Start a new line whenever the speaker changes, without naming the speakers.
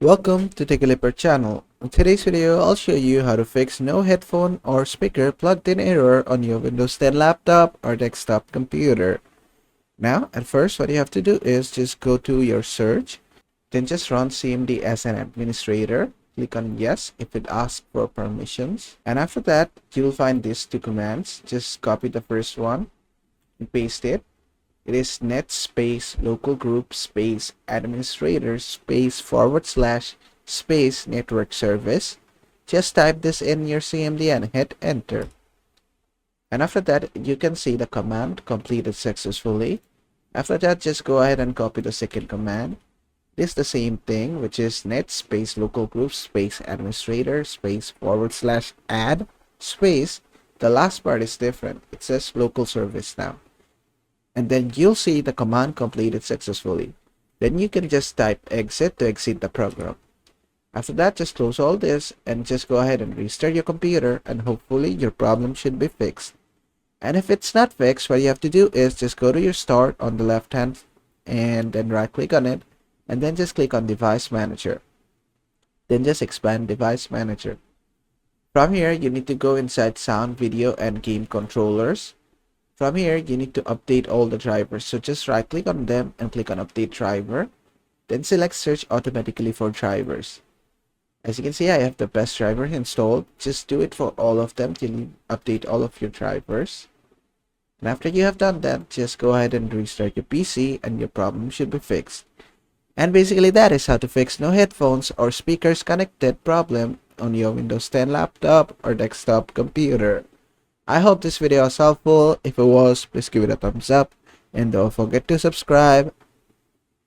Welcome to TechLipper channel. In today's video, I'll show you how to fix no headphone or speaker plugged in error on your Windows 10 laptop or desktop computer. Now, at first, what you have to do is just go to your search, then just run cmd as an administrator. Click on yes if it asks for permissions. And after that, you'll find these two commands. Just copy the first one and paste it. It is net space local group space administrator space / space network service. Just type this in your CMD and hit enter. And after that, you can see the command completed successfully. After that, just go ahead and copy the second command. It is the same thing, which is net space local group space administrator space / add space. The last part is different. It says local service now. And then you'll see the command completed successfully. Then you can just type exit to exit the program. After that, just close all this and just go ahead and restart your computer, and hopefully your problem should be fixed. And if it's not fixed, what you have to do is just go to your start on the left hand and then right click on it, and then just click on device manager. Then just expand device manager. From here, you need to go inside sound, video, and game controllers. From here, you need to update all the drivers. So just right click on them and click on update driver. Then select search automatically for drivers. As you can see, I have the best driver installed. Just do it for all of them till you update all of your drivers. And after you have done that, just go ahead and restart your PC and your problem should be fixed. And basically that is how to fix no headphones or speakers connected problem on your Windows 10 laptop or desktop computer. I hope this video was helpful. If it was, please give it a thumbs up and don't forget to subscribe.